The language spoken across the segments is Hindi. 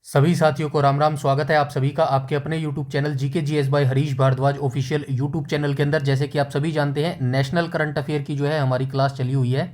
सभी साथियों को राम राम। स्वागत है आप सभी का आपके अपने YouTube channel GK GS by Harish Bhardwaj official YouTube channel के अंदर। जैसे कि आप सभी जानते हैं, नेशनल करंट अफेयर की जो है हमारी क्लास चली हुई है।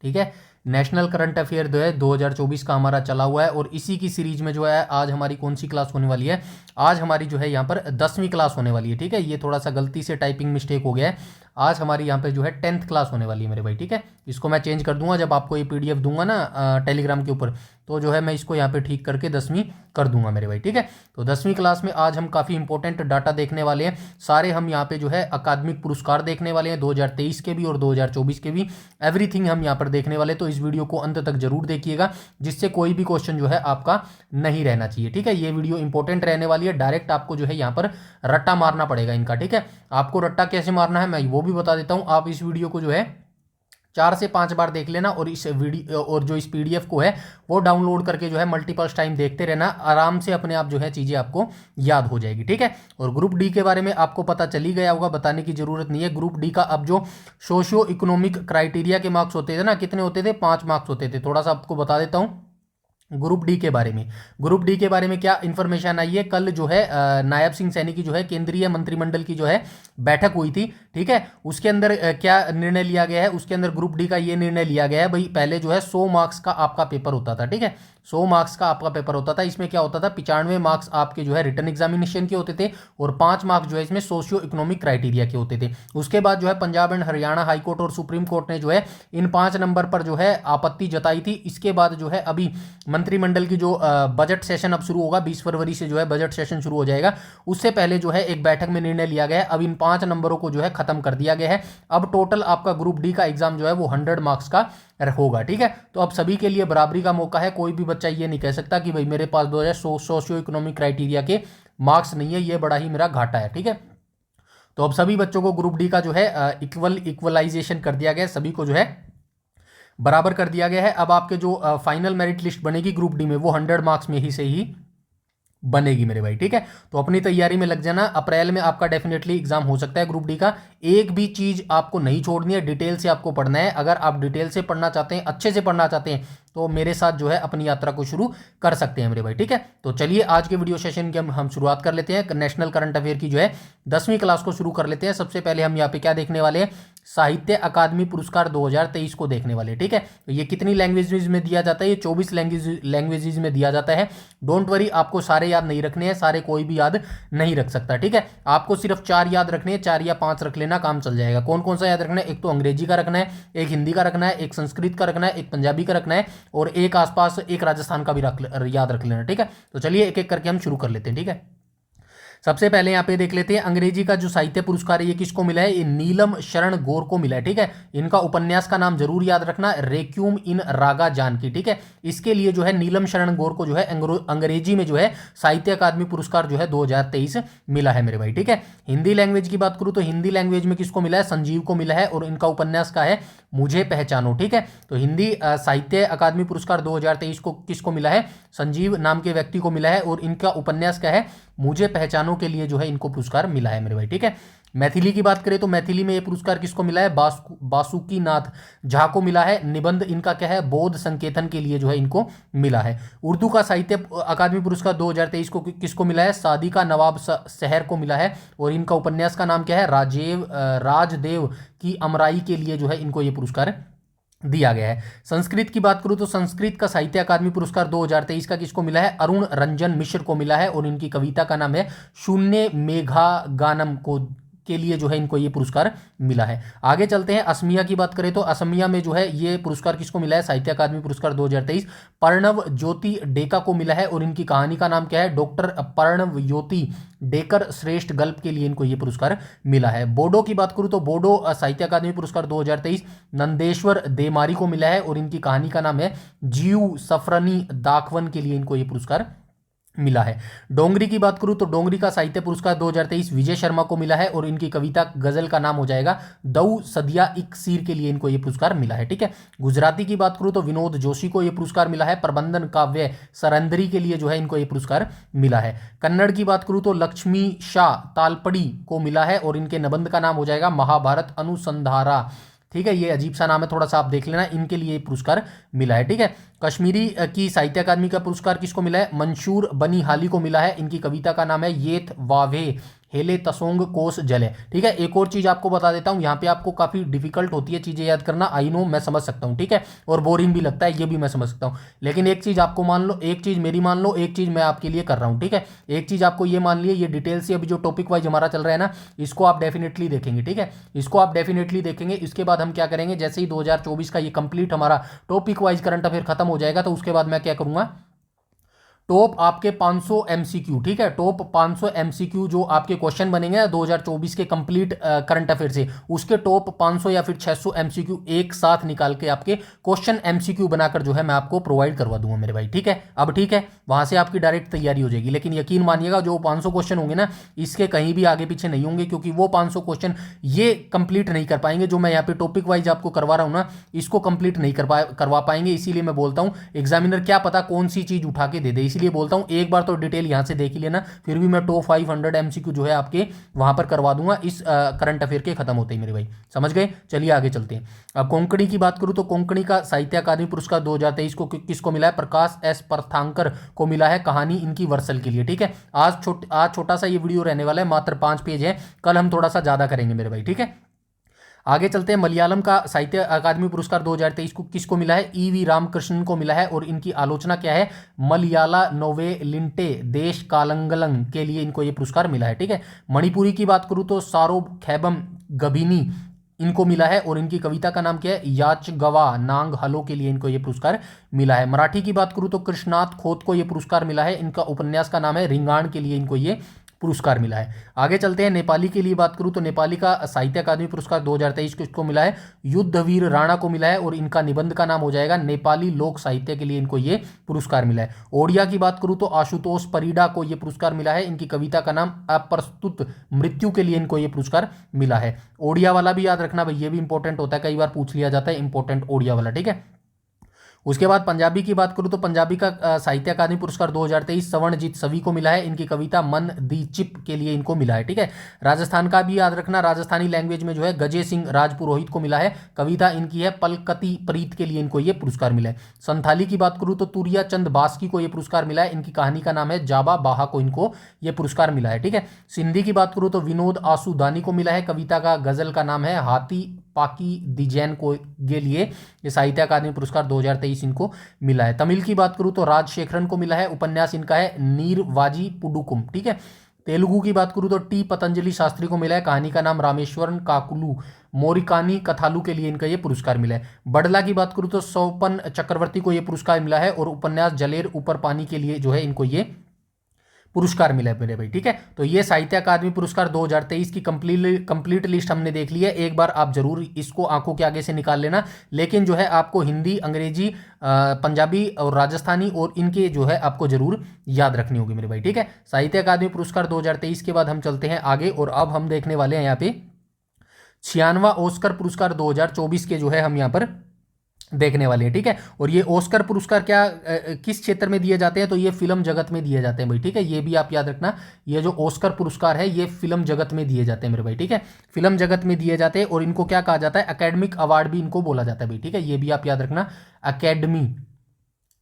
ठीक है, नेशनल करंट अफेयर जो है 2024 का हमारा चला हुआ है और इसी की सीरीज में जो है आज हमारी कौन सी क्लास होने वाली है। आज हमारी जो है यहाँ पर 10वीं क्लास होने वाली है। ठीक है, ये थोड़ा सा गलती से टाइपिंग मिस्टेक हो गया है। आज हमारी यहाँ पे जो है 10th क्लास होने वाली है मेरे भाई। ठीक है, इसको मैं चेंज कर दूंगा जब आपको ये पीडीएफ दूंगा ना टेलीग्राम के ऊपर, तो जो है मैं इसको यहाँ पे ठीक करके 10वीं कर दूंगा मेरे भाई। ठीक है, तो 10वीं क्लास में आज हम काफ़ी इंपॉर्टेंट डाटा देखने वाले हैं। सारे हम यहाँ पे जो है अकादमिक पुरस्कार देखने वाले हैं, 2023 के भी और 2024 के भी। एवरीथिंग हम यहाँ पर देखने वाले, तो इस वीडियो को अंत तक जरूर देखिएगा, जिससे कोई भी क्वेश्चन जो है आपका नहीं रहना चाहिए। ठीक है, ये वीडियो इंपॉर्टेंट रहने वाली है। डायरेक्ट आपको जो है यहाँ पर रट्टा मारना पड़ेगा इनका। ठीक है, आपको रट्टा कैसे मारना है मैं वो भी बता देता हूँ। आप इस वीडियो को जो है 4 से 5 बार देख लेना और इस वीडियो और जो इस पीडीएफ को है वो डाउनलोड करके जो है मल्टीपल्स टाइम देखते रहना। आराम से अपने आप जो है चीज़ें आपको याद हो जाएगी। ठीक है, और ग्रुप डी के बारे में आपको पता चल ही गया होगा, बताने की जरूरत नहीं है। ग्रुप डी का अब जो सोशियो इकोनॉमिक क्राइटेरिया के मार्क्स होते थे ना, कितने होते थे? 5 मार्क्स होते थे। थोड़ा सा आपको बता देता हूँ ग्रुप डी के बारे में। ग्रुप डी के बारे में क्या इन्फॉर्मेशन आई है? कल जो है नायब सिंह सैनी की जो है केंद्रीय मंत्रिमंडल की जो है बैठक हुई थी। ठीक है, उसके अंदर क्या निर्णय लिया गया है? उसके अंदर ग्रुप डी का ये निर्णय लिया गया है भाई, पहले जो है 100 मार्क्स का आपका पेपर होता था। ठीक है, 100 मार्क्स का आपका पेपर होता था। इसमें क्या होता था? 95 मार्क्स आपके जो है रिटन एग्जामिनेशन के होते थे और 5 मार्क्स जो है इसमें सोशियो इकोनॉमिक क्राइटेरिया के होते थे। उसके बाद जो है पंजाब एंड हरियाणा हाईकोर्ट और सुप्रीम कोर्ट ने जो है इन 5 नंबर पर जो है आपत्ति जताई थी। इसके बाद जो है अभी मंत्रिमंडल की जो बजट सेशन अब शुरू होगा, 20 फरवरी से जो है बजट सेशन शुरू हो जाएगा। उससे पहले जो है एक बैठक में निर्णय लिया गया है, अब इन 5 नंबरों को जो है खत्म कर दिया गया है। अब टोटल आपका ग्रुप डी का एग्जाम जो है वो 100 मार्क्स का होगा। ठीक है, तो अब सभी के लिए बराबरी का मौका है। कोई भी बच्चा ये नहीं कह सकता कि भाई मेरे पास 2000 सोशियो इकोनॉमिक क्राइटेरिया के मार्क्स नहीं है, ये बड़ा ही मेरा घाटा है। ठीक है, तो अब सभी बच्चों को ग्रुप डी का जो है इक्वलाइजेशन कर दिया गया है, सभी को जो है बराबर कर दिया गया है। अब आपके जो फाइनल मेरिट लिस्ट बनेगी ग्रुप डी में वो 100 मार्क्स में ही से ही बनेगी मेरे भाई। ठीक है, तो अपनी तैयारी में लग जाना। अप्रैल में आपका डेफिनेटली एग्जाम हो सकता है ग्रुप डी का। एक भी चीज आपको नहीं छोड़नी है, डिटेल से आपको पढ़ना है। अगर आप डिटेल से पढ़ना चाहते हैं, अच्छे से पढ़ना चाहते हैं, तो मेरे साथ जो है अपनी यात्रा को शुरू कर सकते हैं मेरे भाई। ठीक है, तो चलिए आज के वीडियो सेशन की हम शुरुआत कर लेते हैं। नेशनल करंट अफेयर की जो है 10वीं क्लास को शुरू कर लेते हैं। सबसे पहले हम यहाँ पे क्या देखने वाले हैं? साहित्य अकादमी पुरस्कार 2023 को देखने वाले। ठीक है, तो ये कितनी लैंग्वेजेज में दिया जाता है? ये 24 लैंग्वेजेज में दिया जाता है। डोंट वरी, आपको सारे याद नहीं रखने हैं, सारे कोई भी याद नहीं रख सकता। ठीक है, आपको सिर्फ 4 याद रखने हैं, 4 या 5 रख लेना, काम चल जाएगा। कौन कौन सा याद रखना है? एक तो अंग्रेजी का रखना है, एक हिंदी का रखना है, एक संस्कृत का रखना है, एक पंजाबी का रखना है और एक आसपास एक राजस्थान का भी याद रख लेना। ठीक है, तो चलिए एक एक करके हम शुरू कर लेते हैं। ठीक है, सबसे पहले यहाँ पे देख लेते हैं अंग्रेजी का जो साहित्य पुरस्कार है ये किसको मिला है? ये नीलम शरण गौर को मिला है। ठीक है, इनका उपन्यास का नाम जरूर याद रखना, रेक्यूम इन रागा जानकी। ठीक है, इसके लिए जो है नीलम शरण गौर को जो है अंग्रेजी में जो है साहित्य अकादमी पुरस्कार जो है 2023 मिला है मेरे भाई। ठीक है, हिंदी लैंग्वेज की बात करूँ तो हिंदी लैंग्वेज में किसको मिला है? संजीव को मिला है और इनका उपन्यास का है मुझे पहचानो। ठीक है, तो हिंदी साहित्य अकादमी पुरस्कार 2023 को किसको मिला है? संजीव नाम के व्यक्ति को मिला है और इनका उपन्यास का है मुझे पहचानो के लिए जो है इनको पुरस्कार मिला है मेरे भाई। ठीक है, मैथिली की बात करें तो मैथिली में ये पुरस्कार किसको मिला है? बासुकी नाथ झा को मिला है। निबंध इनका क्या है? बोध संकेतन के लिए जो है इनको मिला है। उर्दू का साहित्य अकादमी पुरस्कार 2023 को किसको मिला है? सादिका नवाब शहर को मिला है और इनका उपन्यास का नाम क्या है? राजदेव की अमराई के लिए जो है इनको ये पुरस्कार दिया गया है। संस्कृत की बात करूं तो संस्कृत का साहित्य अकादमी पुरस्कार 2023 का किसको मिला है? अरुण रंजन मिश्र को मिला है और इनकी कविता का नाम है शून्य मेघा गानम को के लिए जो है इनको ये पुरस्कार मिला है। आगे चलते हैं, असमिया की बात करें तो असमिया में जो है ये पुरस्कार किसको मिला है? साहित्य अकादमी पुरस्कार 2023 प्रणव ज्योति डेका को मिला है और इनकी कहानी का नाम क्या है? डॉक्टर प्रणव ज्योति डेकर श्रेष्ठ गल्प के लिए इनको ये पुरस्कार मिला है। बोडो की बात करूं तो बोडो साहित्य अकादमी पुरस्कार 2023 नंदेश्वर देमारी को मिला है और इनकी कहानी का नाम है जीव सफरनी दाखवन के लिए इनको ये पुरस्कार मिला है। डोंगरी की बात करूं तो डोंगरी का साहित्य पुरस्कार 2023 विजय शर्मा को मिला है और इनकी कविता गजल का नाम हो जाएगा दऊ सदिया इकसीर के लिए इनको ये पुरस्कार मिला है। ठीक है, गुजराती की बात करूं तो विनोद जोशी को ये पुरस्कार मिला है। प्रबंधन काव्य सरंदरी के लिए जो है इनको ये पुरस्कार मिला है। कन्नड़ की बात करूं तो लक्ष्मी शाह तालपड़ी को मिला है और इनके निबंध का नाम हो जाएगा महाभारत अनुसंधारा ठीक है, ये अजीब सा नाम है, थोड़ा सा आप देख लेना, इनके लिए पुरस्कार मिला है। ठीक है, कश्मीरी की साहित्य अकादमी का पुरस्कार किसको मिला है? मंशूर बनी हाली को मिला है। इनकी कविता का नाम है येथ वावे हेले तसोंग कोस जले। ठीक है, एक और चीज आपको बता देता हूं, यहाँ पे आपको काफी डिफिकल्ट होती है चीजें याद करना, आई नो, मैं समझ सकता हूँ। ठीक है, और बोरिंग भी लगता है, ये भी मैं समझ सकता हूँ, लेकिन एक चीज आपको मान लो, एक चीज मेरी मान लो, एक चीज मैं आपके लिए कर रहा हूँ। ठीक है, एक चीज आपको ये मान लिए, ये डिटेल से अभी जो टॉपिक वाइज हमारा चल रहा है ना, इसको आप डेफिनेटली देखेंगे। ठीक है, इसको आप डेफिनेटली देखेंगे। इसके बाद हम क्या करेंगे, जैसे ही 2024 का ये कंप्लीट हमारा टॉपिक वाइज करंट अफेयर खत्म हो जाएगा, तो उसके बाद मैं क्या करूंगा, टॉप आपके 500 एमसीक्यू, ठीक है, टॉप 500 एमसीक्यू जो आपके क्वेश्चन बनेंगे ना 2024 के कंप्लीट करंट अफेयर से, उसके टॉप 500 या फिर 600 एमसीक्यू एक साथ निकाल के आपके क्वेश्चन एमसीक्यू बनाकर जो है मैं आपको प्रोवाइड करवा दूंगा मेरे भाई। ठीक है, अब ठीक है, वहां से आपकी डायरेक्ट तैयारी हो जाएगी। लेकिन यकीन मानिएगा, जो 500 क्वेश्चन होंगे ना, इसके कहीं भी आगे पीछे नहीं होंगे, क्योंकि वो 500 क्वेश्चन ये कंप्लीट नहीं कर पाएंगे जो मैं यहाँ पे टॉपिक वाइज आपको करवा रहा हूँ ना, इसको कंप्लीट नहीं करवा पाएंगे। इसीलिए मैं बोलता हूँ एग्जामिनर क्या पता कौन सी चीज उठा के दे दे, इसलिए बोलता हूं एक बार तो डिटेल यहां से देख ही लेना, फिर भी मैं टॉप 500 एमसीक्यू जो है आपके वहां पर करवा दूंगा इस करंट अफेयर के खत्म होते ही मेरे भाई, समझ गए। चलिए आगे चलते हैं। अब कोंकणी की बात करूं तो कोंकणी का साहित्य अकादमी पुरस्कार 2023 को किसको मिला है? प्रकाश एस परथांकर को मिला है, कहानी इनकी वर्सल के लिए। ठीक है, आज छोटा सा ये वीडियो रहने वाला है, मात्र 5 पेज है, कल हम थोड़ा सा ज्यादा करेंगे मेरे भाई। ठीक है, आगे चलते हैं। मलयालम का साहित्य अकादमी पुरस्कार 2023 को किसको मिला है? ईवी रामकृष्णन को मिला है, और इनकी आलोचना क्या है? मलयाला नोवेलिंटे देश कालंगलंग के लिए इनको ये पुरस्कार मिला है। ठीक है, मणिपुरी की बात करूं तो सारोब खैबम गबीनी इनको मिला है, और इनकी कविता का नाम क्या है? याचगवा नांग हलो के लिए इनको ये पुरस्कार मिला है। मराठी की बात करूं तो कृष्णात खोत को ये पुरस्कार मिला है, इनका उपन्यास का नाम है रिंगाण के लिए इनको ये पुरस्कार मिला है। आगे चलते हैं। नेपाली के लिए बात करूं तो नेपाली का साहित्य अकादमी पुरस्कार 2023 किसको मिला है? युद्धवीर राणा को मिला है, और इनका निबंध का नाम हो जाएगा नेपाली लोक साहित्य के लिए इनको ये पुरस्कार मिला है। ओडिया की बात करूं तो आशुतोष परिडा को ये पुरस्कार मिला है, इनकी कविता का नाम अप्रस्तुत मृत्यु के लिए इनको ये पुरस्कार मिला है। ओडिया वाला भी याद रखना भाई, ये भी इंपॉर्टेंट होता है, कई बार पूछ लिया जाता है इंपॉर्टेंट ओडिया वाला। ठीक है, उसके बाद पंजाबी की बात करूं तो पंजाबी का साहित्य अकादमी पुरस्कार 2023 सवर्णजीत सवी को मिला है, इनकी कविता मन दी चिप के लिए इनको मिला है। ठीक है, राजस्थान का भी याद रखना, राजस्थानी लैंग्वेज में जो है गजे सिंह राजपुरोहित को मिला है, कविता इनकी है पलकती प्रीत के लिए इनको ये पुरस्कार मिला है। संथाली की बात करूं तो तुरिया चंद बास्की को ये पुरस्कार मिला है, इनकी कहानी का नाम है जाबा बाहा को इनको ये पुरस्कार मिला है। ठीक है, सिंधी की बात करूं तो विनोद आसूदानी को मिला है, कविता का गजल का नाम है हाथी पाकी दिजैन को के लिए ये साहित्य अकादमी पुरस्कार 2023 इनको मिला है। तमिल की बात करूं तो राजशेखरन को मिला है, उपन्यास इनका है नीरवाजी पुडुकुम। ठीक है, तेलुगु की बात करूं तो टी पतंजलि शास्त्री को मिला है, कहानी का नाम रामेश्वरन काकुलू मोरिकानी कथालू के लिए इनका ये पुरस्कार मिला है। बड़ला की बात करूं तो सोपन चक्रवर्ती को ये पुरस्कार मिला है, और उपन्यास जलेर ऊपर पानी के लिए जो है इनको ये पुरस्कार मिला है मेरे भाई। ठीक है, तो ये साहित्य अकादमी पुरस्कार 2023 की कंप्लीट लिस्ट हमने देख ली है, एक बार आप जरूर इसको आंखों के आगे से निकाल लेना। लेकिन जो है आपको हिंदी, अंग्रेजी, पंजाबी और राजस्थानी और इनके जो है आपको जरूर याद रखनी होगी मेरे भाई। ठीक है, साहित्य अकादमी पुरस्कार 2023 के बाद हम चलते हैं आगे, और अब हम देखने वाले हैं यहाँ पे 96वां ऑस्कर पुरस्कार 2024 के जो है हम यहाँ पर देखने वाले हैं। ठीक है, और ये ऑस्कर पुरस्कार क्या किस क्षेत्र में दिए जाते हैं? तो ये फिल्म जगत में दिए जाते हैं भाई। ठीक है, ये भी आप याद रखना, ये जो ऑस्कर पुरस्कार है ये फिल्म जगत में दिए जाते हैं मेरे भाई। ठीक है, फिल्म जगत में दिए जाते हैं, और इनको क्या कहा जाता है? एकेडमिक अवार्ड भी इनको बोला जाता है भाई। ठीक है, ये भी आप याद रखना,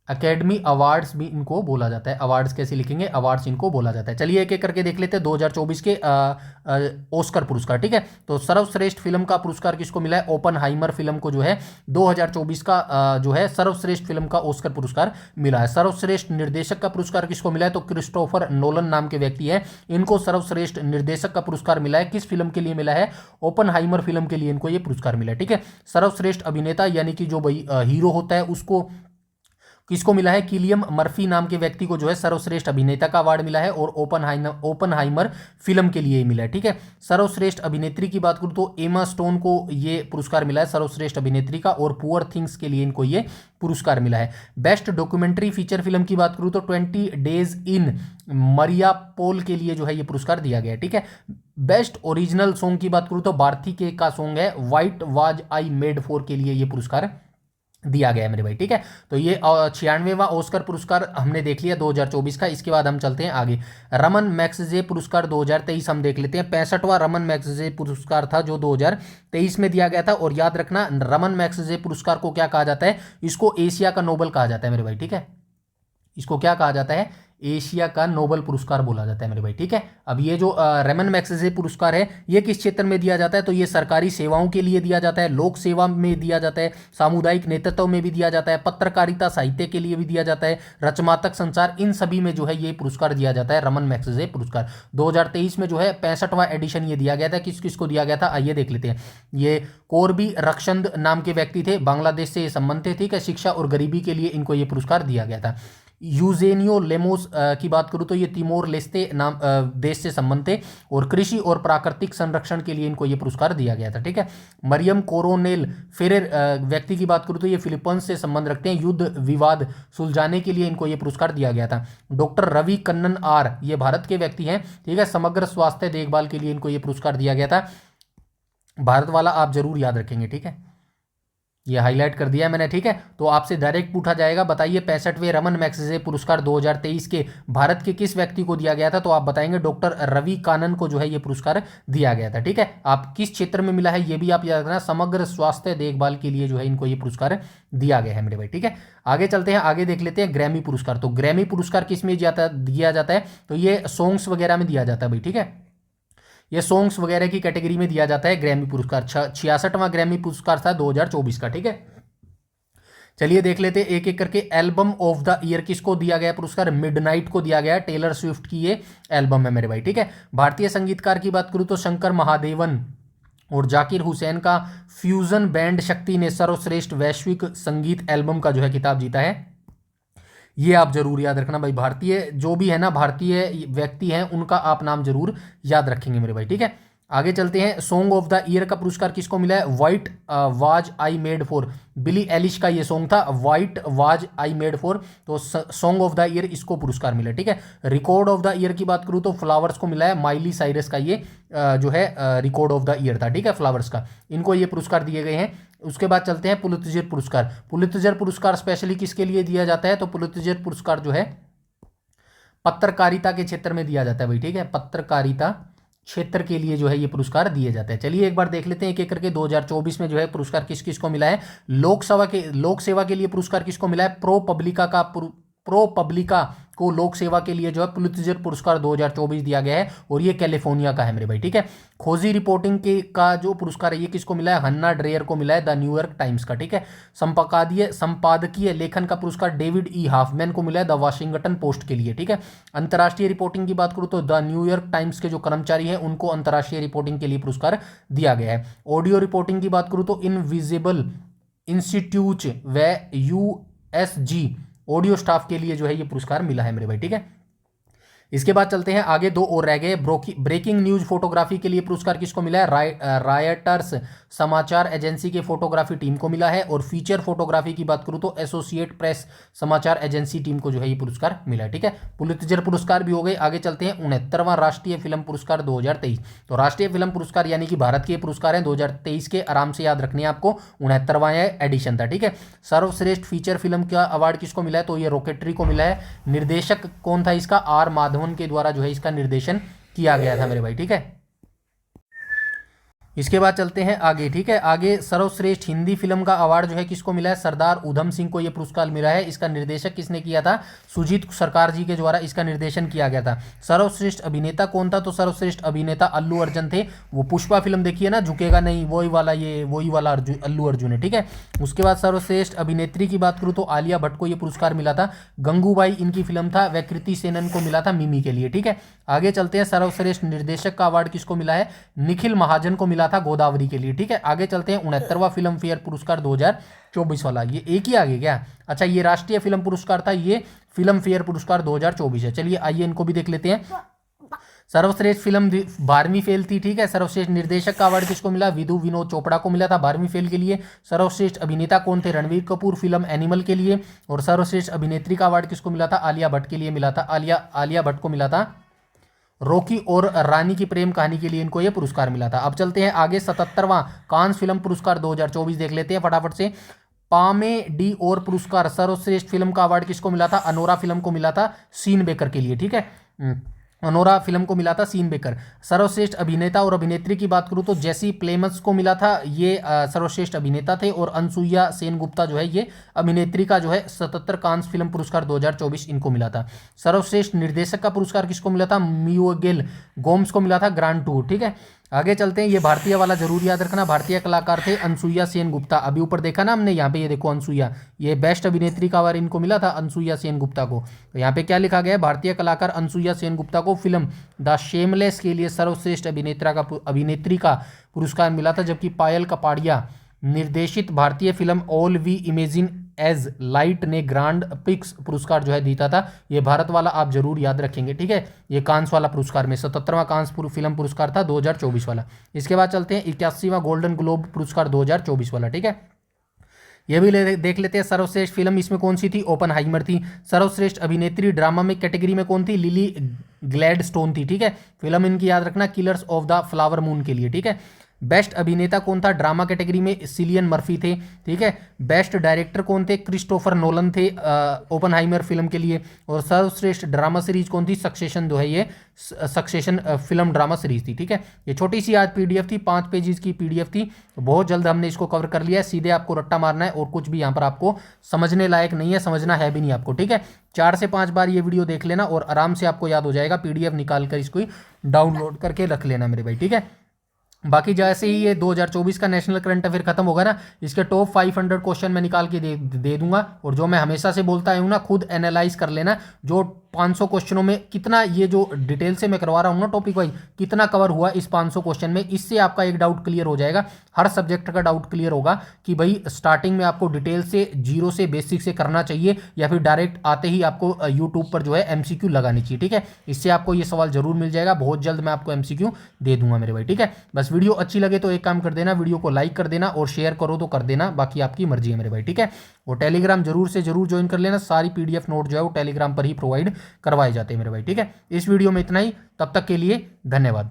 अकेडमी अवार्ड्स भी इनको बोला जाता है। अवार्ड्स कैसे लिखेंगे? अवार्ड्स इनको बोला जाता है। चलिए एक एक करके देख लेते हैं 2024 के ऑस्कर पुरस्कार। ठीक है, तो सर्वश्रेष्ठ फिल्म का पुरस्कार किसको मिला है? ओपनहाइमर फिल्म को जो है 2024 का जो है सर्वश्रेष्ठ फिल्म का ऑस्कर पुरस्कार मिला है। सर्वश्रेष्ठ निर्देशक का पुरस्कार किसको मिला है? तो क्रिस्टोफर नोलन नाम के व्यक्ति है, इनको सर्वश्रेष्ठ निर्देशक का पुरस्कार मिला है। किस फिल्म के लिए मिला है? ओपनहाइमर फिल्म के लिए इनको ये पुरस्कार मिला है। ठीक है, सर्वश्रेष्ठ अभिनेता यानी कि जो भाई हीरो होता है उसको किसको मिला है? किलियम मर्फी नाम के व्यक्ति को जो है सर्वश्रेष्ठ अभिनेता का अवार्ड मिला है, और ओपनहाइमर फिल्म के लिए मिला है। ठीक है, सर्वश्रेष्ठ अभिनेत्री की बात करूं तो एमा स्टोन को ये पुरस्कार मिला है सर्वश्रेष्ठ अभिनेत्री का, और पुअर थिंग्स के लिए इनको ये पुरस्कार मिला है। बेस्ट डॉक्यूमेंट्री फीचर फिल्म की बात करूं तो 20 डेज इन मरियापोल के लिए जो है ये पुरस्कार दिया गया है। ठीक है, बेस्ट ओरिजिनल सॉन्ग की बात करूं तो भारती के का सॉन्ग है white was I made for के लिए ये पुरस्कार दिया गया है मेरे भाई, ठीक है। तो ये 96वां ऑस्कर पुरस्कार हमने देख लिया 2024 का। इसके बाद हम चलते हैं आगे, रमन मैग्सेसे पुरस्कार 2023 हम देख लेते हैं। 65वां रमन मैग्सेसे पुरस्कार था जो 2023 में दिया गया था। और याद रखना, रमन मैग्सेसे पुरस्कार को क्या कहा जाता है, इसको एशिया का नोबेल कहा जाता है मेरे भाई, ठीक है। इसको क्या कहा जाता है, एशिया का नोबेल पुरस्कार बोला जाता है मेरे भाई, ठीक है। अब ये जो रमन मैग्सेसे पुरस्कार है, ये किस क्षेत्र में दिया जाता है, तो ये सरकारी सेवाओं के लिए दिया जाता है, लोक सेवा में दिया जाता है, सामुदायिक नेतृत्व में भी दिया जाता है, पत्रकारिता साहित्य के लिए भी दिया जाता है, रचनात्मक संचार, इन सभी में जो है ये पुरस्कार दिया जाता है, रमन मैग्सेसे पुरस्कार। 2023 में जो है 65वां एडिशन ये दिया गया था। किस किस को दिया गया था, आइए देख लेते हैं। ये कोरबी रक्षंद नाम के व्यक्ति थे, बांग्लादेश से ये संबंध थे, ठीक है। शिक्षा और गरीबी के लिए इनको ये पुरस्कार दिया गया था। यूजेनियो लेमोस की बात करूं तो ये तिमोर लेस्ते नाम देश से संबंध थे, और कृषि और प्राकृतिक संरक्षण के लिए इनको ये पुरस्कार दिया गया था, ठीक है। मरियम कोरोनेल फेरेर व्यक्ति की बात करूं तो ये फिलीपींस से संबंध रखते हैं, युद्ध विवाद सुलझाने के लिए इनको ये पुरस्कार दिया गया था। डॉक्टर रवि कन्नन आर, ये भारत के व्यक्ति हैं, ठीक है। समग्र स्वास्थ्य देखभाल के लिए इनको ये पुरस्कार दिया गया था। भारत वाला आप जरूर याद रखेंगे, ठीक है, ये हाईलाइट कर दिया है मैंने, ठीक है। तो आपसे डायरेक्ट पूछा जाएगा, बताइए 65वें रमन मैग्सेसे पुरस्कार 2023 के भारत के किस व्यक्ति को दिया गया था, तो आप बताएंगे डॉक्टर रवि कानन को जो है ये पुरस्कार दिया गया था, ठीक है। आप किस क्षेत्र में मिला है ये भी आप याद रखना, समग्र स्वास्थ्य देखभाल के लिए जो है इनको ये पुरस्कार दिया गया है मेरे भाई, ठीक है। आगे चलते हैं, आगे देख लेते हैं ग्रैमी पुरस्कार। तो ग्रैमी पुरस्कार किस में दिया जाता है, तो ये सॉन्ग्स वगैरह में दिया जाता है भाई, ठीक है। ये सॉन्ग्स वगैरह की कैटेगरी में दिया जाता है ग्रैमी पुरस्कार। 66वां ग्रैमी पुरस्कार था 2024 का, ठीक है। चलिए देख लेते हैं एक एक करके। एल्बम ऑफ द ईयर किसको दिया गया पुरस्कार, मिडनाइट को दिया गया। टेलर स्विफ्ट की ये एल्बम है मेरे भाई, ठीक है। भारतीय संगीतकार की बात करूं तो शंकर महादेवन और जाकिर हुसैन का फ्यूजन बैंड शक्ति ने सर्वश्रेष्ठ वैश्विक संगीत एल्बम का जो है खिताब जीता है। ये आप जरूर याद रखना भाई, भारतीय जो भी है ना, भारतीय व्यक्ति हैं उनका आप नाम जरूर याद रखेंगे मेरे भाई, ठीक है। आगे चलते हैं, सॉन्ग ऑफ द ईयर का पुरस्कार किसको मिला है, white was I made for, Billy Eilish का ये सॉन्ग था, white was I made for, तो सॉन्ग ऑफ द ईयर इसको पुरस्कार मिला, ठीक है। रिकॉर्ड ऑफ द ईयर की बात करूँ तो फ्लावर्स को मिला है, माइली साइरस का ये जो है रिकॉर्ड ऑफ द ईयर था, ठीक है, फ्लावर्स का, इनको ये पुरस्कार दिए गए हैं। उसके बाद चलते हैं पुलित्जर पुरस्कार। पुलित्जर पुरस्कार स्पेशली किसके लिए दिया जाता है, तो पुलित्जर पुरस्कार जो है पत्रकारिता के क्षेत्र में दिया जाता है भाई, ठीक है, पत्रकारिता क्षेत्र के लिए जो है ये पुरस्कार दिए जाते हैं। चलिए एक बार देख लेते हैं एक एक करके। 2024 में जो है पुरस्कार किस किस को मिला है, लोक सेवा के लिए पुरस्कार किसको मिला है, प्रो पब्लिका को लोक सेवा के लिए जो है पुलित्जर पुरस्कार 2024 दिया गया है, और ये कैलिफोर्निया का है मेरे भाई, ठीक है। खोजी रिपोर्टिंग के का जो पुरस्कार है ये किसको मिला है, हन्ना ड्रेयर को मिला है, द न्यूयॉर्क टाइम्स का, ठीक है। संपादकीय लेखन का पुरस्कार डेविड ई हाफमैन को मिला है, द वाशिंगटन पोस्ट के लिए, ठीक है। अंतर्राष्ट्रीय रिपोर्टिंग की बात करूँ तो द न्यूयॉर्क टाइम्स के जो कर्मचारी हैं उनको अंतर्राष्ट्रीय रिपोर्टिंग के लिए पुरस्कार दिया गया है। ऑडियो रिपोर्टिंग की बात करूँ तो इनविजिबल इंस्टीट्यूट व USG ऑडियो स्टाफ के लिए जो है ये पुरस्कार मिला है मेरे भाई, ठीक है। इसके बाद चलते हैं आगे, दो और रह गए। ब्रेकिंग न्यूज फोटोग्राफी के लिए पुरस्कार किसको मिला है, रायटर्स समाचार एजेंसी के फोटोग्राफी टीम को मिला है, और फीचर फोटोग्राफी की बात करूं तो एसोसिएट प्रेस समाचार एजेंसी टीम को जो है ये पुरस्कार मिला है, ठीक है। पुलित्जर पुरस्कार भी हो गए। आगे चलते हैं 69वां राष्ट्रीय फिल्म पुरस्कार 2023। तो राष्ट्रीय फिल्म पुरस्कार यानी कि भारत के पुरस्कार हैं 2023 के, आराम से याद रखने आपको, 69वां एडिशन था, ठीक है। सर्वश्रेष्ठ फीचर फिल्म का अवार्ड किसको मिला है, तो ये रॉकेटरी को मिला है। निर्देशक कौन था इसका, आर माधवन के द्वारा जो है इसका निर्देशन किया गया था मेरे भाई, ठीक है। इसके बाद चलते हैं आगे, ठीक है। आगे सर्वश्रेष्ठ हिंदी फिल्म का अवार्ड जो है किसको मिला है, सरदार उधम सिंह को यह पुरस्कार मिला है। इसका निर्देशक किसने किया था, सुजीत सरकार जी के द्वारा इसका निर्देशन किया गया था। सर्वश्रेष्ठ अभिनेता कौन था, तो सर्वश्रेष्ठ अभिनेता अल्लू अर्जुन थे। वो पुष्पा फिल्म देखिए ना, झुकेगा नहीं, वही वाला अल्लू अर्जुन है, ठीक है। उसके बाद सर्वश्रेष्ठ अभिनेत्री की बात करूँ तो आलिया भट्ट को यह पुरस्कार मिला था। गंगूबाई इनकी फिल्म था, व कृति सेनन को मिला था मिमी के लिए, ठीक है। आगे चलते हैं, सर्वश्रेष्ठ निर्देशक का अवार्ड किसको मिला है, निखिल महाजन को मिला था गोदावरी के लिए, ठीक है। आगे चलते हैं 69वां फिल्म फेयर पुरस्कार 2024 वाला, ये एक ही आगे क्या, अच्छा ये राष्ट्रीय फिल्म पुरस्कार था, ये फिल्म फेयर पुरस्कार 2024 है। चलिए आइए इनको भी देख लेते हैं। सर्वश्रेष्ठ फिल्म 12वीं फेल थी, ठीक है। सर्वश्रेष्ठ निर्देशक का अवार्ड किसको मिला, विधु विनोद चोपड़ा को मिला था 12वीं फेल के लिए। सर्वश्रेष्ठ अभिनेता कौन थे, रणवीर कपूर फिल्म एनिमल के लिए। और सर्वश्रेष्ठ अभिनेत्री का अवार्ड किसको मिला था, आलिया भट्ट के लिए मिला था, आलिया भट्ट को मिला था रॉकी और रानी की प्रेम कहानी के लिए इनको यह पुरस्कार मिला था। अब चलते हैं आगे, 77वां कांस फिल्म पुरस्कार 2024 देख लेते हैं फटाफट से। पामे डी और पुरस्कार सर्वश्रेष्ठ फिल्म का अवार्ड किसको मिला था? अनोरा फिल्म को मिला था, सीन बेकर के लिए, ठीक है। अनोरा फिल्म को मिला था सीन बेकर। सर्वश्रेष्ठ अभिनेता और अभिनेत्री की बात करूं तो जेसी प्लेमस को मिला था, ये सर्वश्रेष्ठ अभिनेता थे, और अनसुईया सेनगुप्ता जो है ये अभिनेत्री का जो है 77 कांस फिल्म पुरस्कार 2024 इनको मिला था। सर्वश्रेष्ठ निर्देशक का पुरस्कार किसको मिला था? मियोगेल गोम्स को मिला था, ग्रांड टूर, ठीक है। आगे चलते हैं, ये भारतीय वाला जरूर याद रखना, भारतीय कलाकार थे अनसुईया सेनगुप्ता। अभी ऊपर देखा ना हमने, यहाँ पे ये देखो अनसुईया, ये बेस्ट अभिनेत्री का अवार्ड इनको मिला था अनसुईया सेनगुप्ता को। तो यहाँ पे क्या लिखा गया है? भारतीय कलाकार अनसुईया सेनगुप्ता को फिल्म द शेमलेस के लिए सर्वश्रेष्ठ अभिनेत्री का पुरस्कार मिला था, जबकि पायल कपाड़िया निर्देशित भारतीय film All We Imagine as Light ने ग्रांड पिक्स पुरस्कार जो है जीता था। ये भारत वाला आप जरूर याद रखेंगे, ठीक है। ये कांस वाला पुरस्कार में 77वां कांस फिल्म पुरस्कार था 2024 वाला। इसके बाद चलते हैं 81वां गोल्डन ग्लोब पुरस्कार 2024 वाला, ठीक है। ये भी देख लेते हैं। सर्वश्रेष्ठ फिल्म इसमें कौन सी थी? ओपनहाइमर थी। सर्वश्रेष्ठ अभिनेत्री ड्रामा में कैटेगरी में कौन थी? लिली ग्लैडस्टोन थी, ठीक है। फिल्म इनकी याद रखना killers of the flower moon के लिए, ठीक है। बेस्ट अभिनेता कौन था? ड्रामा कैटेगरी में सिलियन मर्फी थे, ठीक है। बेस्ट डायरेक्टर कौन थे? क्रिस्टोफर नोलन थे ओपनहाइमर फिल्म के लिए। और सर्वश्रेष्ठ ड्रामा सीरीज कौन थी? सक्सेशन जो है ये सक्सेशन फिल्म ड्रामा सीरीज थी, ठीक है। ये छोटी सी आज पीडीएफ थी, 5 पेजेस की पीडीएफ थी, बहुत जल्द हमने इसको कवर कर लिया है। सीधे आपको रट्टा मारना है और कुछ भी यहाँ पर आपको समझने लायक नहीं है, समझना है भी नहीं आपको, ठीक है। 4 से 5 बार ये वीडियो देख लेना और आराम से आपको याद हो जाएगा। पीडीएफ निकाल कर इसको डाउनलोड करके रख लेना मेरे भाई, ठीक है। बाकी जैसे ही ये 2024 का नेशनल करंट अफेयर खत्म होगा ना, इसके टॉप 500 क्वेश्चन मैं निकाल के दे दूंगा। और जो मैं हमेशा से बोलता हूँ ना, खुद एनालाइज कर लेना जो 500 क्वेश्चनों में कितना, ये जो डिटेल से मैं करवा रहा हूँ ना टॉपिक वाइज, कितना कवर हुआ इस 500 क्वेश्चन में। इससे आपका एक डाउट क्लियर हो जाएगा, हर सब्जेक्ट का डाउट क्लियर होगा कि भाई स्टार्टिंग में आपको डिटेल से जीरो से बेसिक से करना चाहिए या फिर डायरेक्ट आते ही आपको यूट्यूब पर जो है एमसीक्यू लगानी चाहिए, ठीक है। इससे आपको ये सवाल जरूर मिल जाएगा, बहुत जल्द मैं आपको एमसीक्यू दे दूंगा मेरे भाई, ठीक है। बस वीडियो अच्छी लगे तो एक काम कर देना, वीडियो को लाइक कर देना और शेयर करो तो कर देना, बाकी आपकी मर्जी है मेरे भाई, ठीक है। और टेलीग्राम जरूर से जरूर ज्वाइन कर लेना, सारी पीडीएफ नोट जो है वो टेलीग्राम पर ही प्रोवाइड करवाए जाते हैं मेरे भाई, ठीक है। इस वीडियो में इतना ही, तब तक के लिए धन्यवाद।